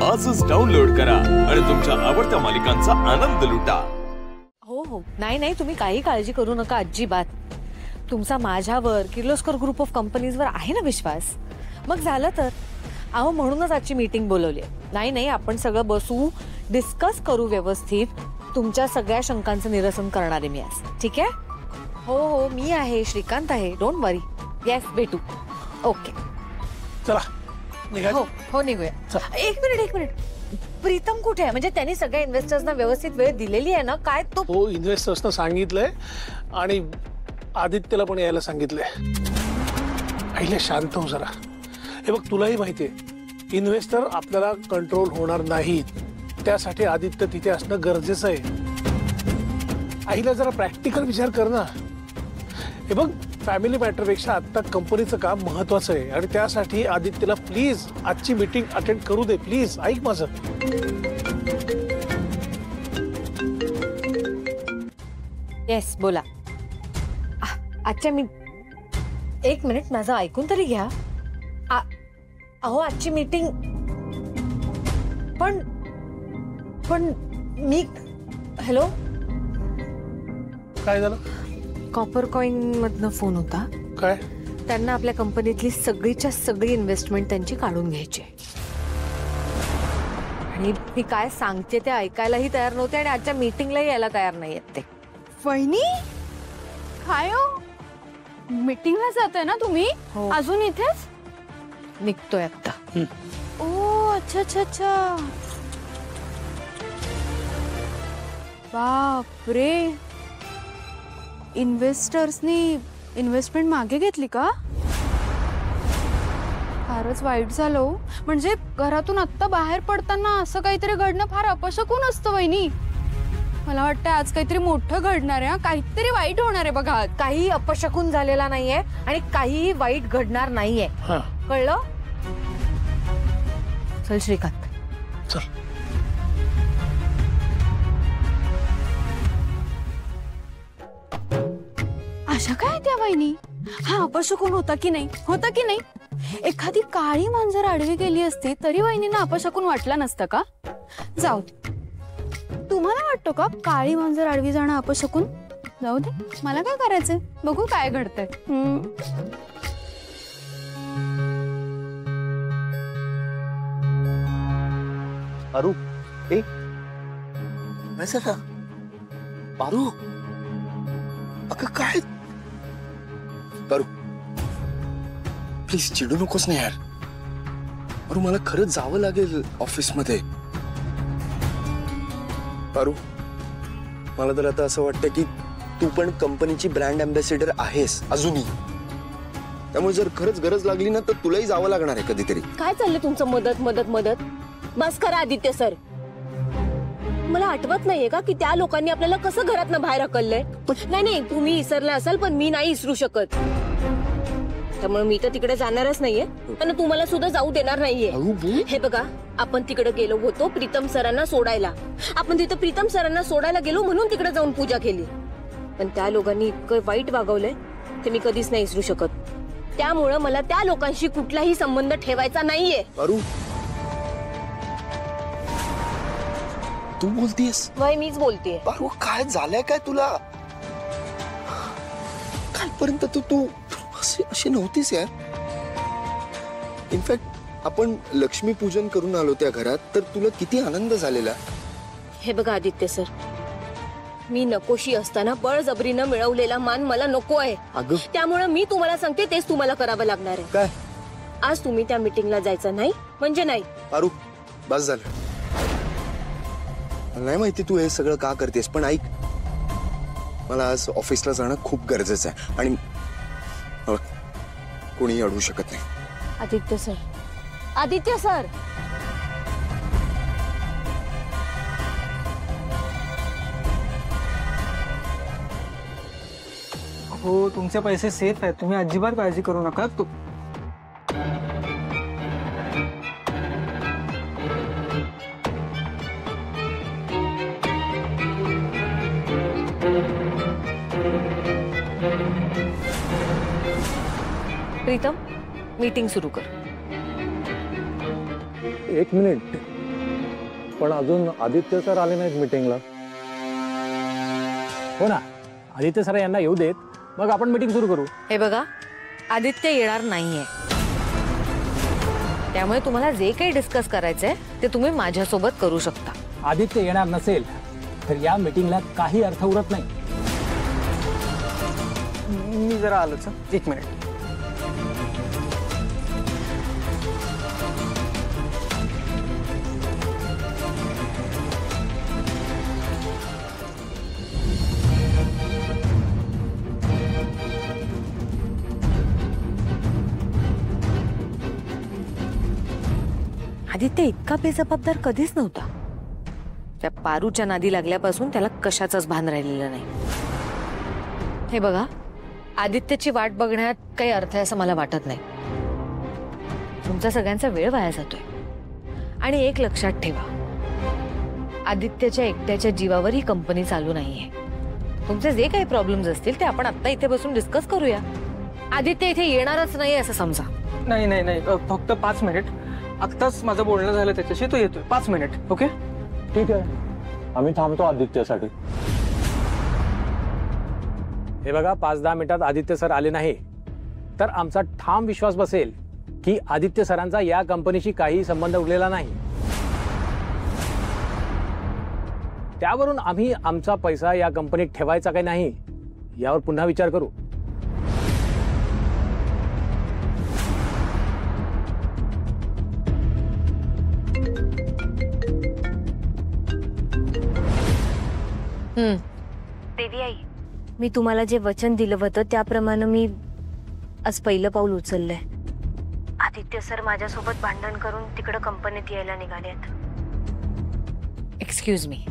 आजच डाउनलोड करा आणि तुमच्या आवडत्या मालिकांचा आनंद लुटा। हो हो, नाही नाही, तुम्ही काही काळजी करू नका अजिबात। तुमचा माझ्यावर किर्लोस्कर ग्रुप ऑफ कंपनीजवर आहे ना विश्वास? मग झालं तर अहो, म्हणूनच आजची मीटिंग बोलवली आहे। नाही नाही, आपण सगळं बसू, डिस्कस करू व्यवस्थित। तुमच्या सगळ्या शंकांचं निरसन करणार आहे मी आज, ठीक आहे? हो हो, मी आहे, श्रीकांत आहे, डोंट वरी। येस, भेटू। ओके, चला निघायचं? हो हो, निघूया। एक मिनिट, प्रीतम कुठे आहे? म्हणजे त्यांनी सगळ्या इन्व्हेस्टर्सना व्यवस्थित वेळ दिलेली आहे ना? काय तो? हो, इन्व्हेस्टर्सना सांगितलंय आणि आदित्यला पण यायला सांगितलंय। पहिले शांत हो जरा। हे बघ, तुलाही माहितीये इन्व्हेस्टर आपल्याला कंट्रोल होणार नाहीत, त्यासाठी आदित्य तिथे असणं गरजेचं आहे। आईला जरा प्रॅक्टिकल विचार कर ना। हे बघ, फॅमिली मॅटर पेक्षा आता कंपनीचं काम महत्वाचं आहे आणि त्यासाठी आदित्यला प्लीज आजची मीटिंग अटेंड करू दे, प्लीज ऐक माझं। येस, बोला। अच्छा, मी एक मिनिट, माझं ऐकून तरी घ्या। अहो, आजची मीटिंग पण मी हॅलो, काय झालं? कॉपर कॉइन मधनं फोन होता। काय? त्यांना आपल्या कंपनीतली सगळीच्या सगळी इन्व्हेस्टमेंट त्यांची काढून घ्यायची आहे आणि मी काय सांगते ते ऐकायलाही तयार नव्हते आणि आजच्या मीटिंगलाही यायला तयार नाहीयेत ते। वहिनी, काय हो, मीटिंगला जाताय ना तुम्ही? हो। अजून इथेच? निघतोय आता। ओ, अच्छा अच्छा अच्छा, बापरे, इन्व्हेस्टर्सनी इन्व्हेस्टमेंट मागे घेतली का? फारच वाईट झालं हो। म्हणजे घरातून आत्ता बाहेर पडताना असं काहीतरी घडणं फार अपशकुन असतं वहिनी। मला वाटतं आज काहीतरी मोठं घडणार आहे, काहीतरी वाईट होणार आहे बघा। काही अपशकुन झालेला नाहीये आणि काहीही वाईट घडणार नाहीये, कळलं? चल श्रीकांत, चल। अशा काय त्या वहिनी? हा अपशकुन होता की नाही? होता की नाही? एखादी काळी मांजर आडवी गेली असती तरी वहिनींना अपशकुन वाटला नसतं का? जाऊ दे, तुम्हाला वाटतो का काळी मांजर आडवी जाणं अपशकुन? जाऊ दे, मला काय करायचंय, बघू काय घडतंय। पारू, ए, कैसा था? पारू, अगं काय? पारू, प्लीज चिडू नकोस ना यार। पारू, मला खरंच जावं लागेल ऑफिसमध्ये। पारू, मला तर आता असं वाटतं की तू पण कंपनीची ब्रँड अँबॅसेडर आहेस अजूनही, त्यामुळे जर खरंच गरज लागली ना तर तुलाही जावं लागणार आहे कधीतरी। काय चाललंय तुमचं मदत मदत मदत? बस करा आदित्य सर। मला आठवत नाहीये का की त्या लोकांनी आपल्याला कसं घरातनं बाहेर हकललंय? नाही नाही, तुम्ही विसरला असाल पण मी नाही विसरू शकत, त्यामुळे मी तर तिकडे जाणारच नाहीये आणि तुम्हाला सुद्धा जाऊ देणार नाहीये। हे बघा, आपण तिकडे गेलो होतो प्रीतम सरांना सोडायला। आपण तिथे प्रीतम सरांना सोडायला गेलो म्हणून तिकडे जाऊन पूजा केली, पण त्या लोकांनी इतकं वाईट वागवलंय ते मी कधीच नाही विसरू शकत। त्यामुळे मला त्या लोकांशी कुठलाही संबंध ठेवायचा नाहीये। पारू, तू बोलतीयस? वय मीच बोलतेय। पारू, काय झालंय काय तुला? कालपर्यंत तू अशी नव्हतीस यार। इनफॅक्ट आपण लक्ष्मी पूजन करून आलो त्या घरात तर तुला किती आनंद झालेला। हे बघा आदित्य सर, मी नकोशी असताना बळजबरीनं मिळवलेला मान मला नको आहे। त्यामुळे मी तुम्हाला सांगते तेच तुम्हाला करावं लागणार आहे। काय? आज तुम्ही त्या मीटिंगला जायचं नाही म्हणजे नाही। पारू, बस झालं। मला नाही माहिती तू हे सगळं का करतेस, पण ऐक, मला आज ऑफिसला जाणं खूप गरजेचं आहे आणि कोणी अडवू शकत नाही। आदित्य सर, आदित्य सर, हो, तुमचे पैसे सेफ आहेत, तुम्ही अजिबात काळजी करू नका। प्रीतम, मीटिंग सुरू कर। एक मिनिट, पण अजून आदित्य सर आले नाहीत मीटिंगला. हो ना, आदित्य सर यांना येऊ देत, मग आपण मीटिंग सुरू करू. हे बघा, आदित्य येणार नाहीये, त्यामुळे तुम्हाला जे काही डिस्कस करायचंय ते तुम्ही माझ्यासोबत करू शकता. आदित्य येणार नसेल तर या मीटिंगला काही अर्थ उरत नाही. मी जरा आलोच. 1 मिनिट. आदित्य इतका बेजबाबदार कधीच नव्हता. त्या पारूच्या नादी लागल्यापासून त्याला कशाचंच भान राहिलेलं नाही. हे बघा, आदित्यची वाट बघण्यात काही अर्थ आहे असं मला वाटत नाही. तुमचा सगळ्यांचा वेळ वाया जातोय. आणि एक लक्षात ठेवा, आदित्यच्या एकट्याच्या जीवावर ही कंपनी चालू नाहीये. तुमचे जे काही प्रॉब्लेम्स असतील ते आपण आता इथे बसून डिस्कस करूया. आदित्य इथे येणारच नाही असं समजा. नाही नाही नाही, फक्त 5 मिनिट. आत्ताच माझं बोलणं झालं त्याच्याशी, तो येतोय. 5 मिनिट. ओके, ठीक आहे, आम्ही थांबतो आदित्यसाठी. हे बघा, 5-10 मिनिटात आदित्य सर आले नाही तर आमचा ठाम विश्वास बसेल की आदित्य सरांचा या कंपनीशी काही संबंध उरलेला नाही. त्यावरून आम्ही आमचा पैसा या कंपनीत ठेवायचा काही नाही यावर पुन्हा विचार करू. देवी आई, मी तुम्हाला जे वचन दिलं होतं त्याप्रमाणे मी आज पहिलं पाऊल उचललंय. आदित्य सर माझ्यासोबत भांडण करून तिकडे कंपनीत यायला निघालेत. Excuse me.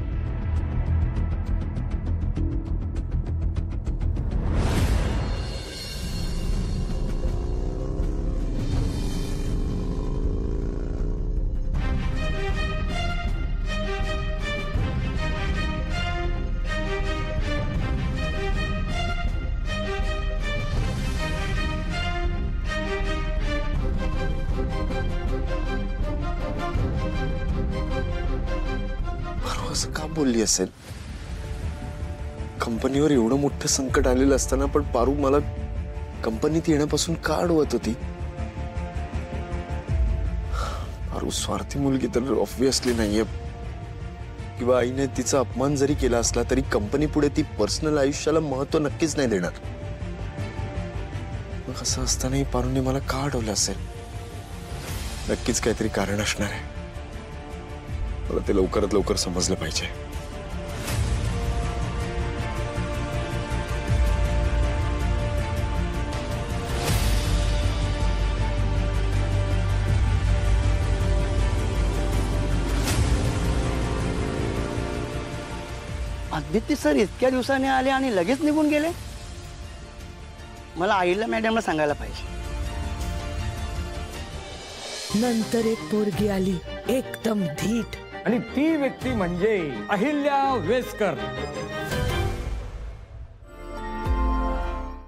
असं का बोलली असेल? कंपनीवर एवढं मोठं संकट आलेलं असताना पण पारू मला कंपनीत येण्यापासून का अडवत होती? पारू स्वार्थी मुलगी तर ऑब्व्हियसली नाहीये. किंवा आईने तिचा अपमान जरी केला असला तरी कंपनी पुढे ती पर्सनल आयुष्याला महत्व नक्कीच नाही देणार. मग असं असतानाही पारूने मला का अडवलं असेल? नक्कीच काहीतरी कारण असणार आहे. मला ते लवकरात लवकर समजलं पाहिजे. आदित्य सर इतक्या दिवसाने आले आणि लगेच निघून गेले. मला आईला मॅडमला सांगायला पाहिजे. नंतर एक पोरगी आली, एकदम धीट, आणि ती व्यक्ती म्हणजे अहिल्या वेस्कर.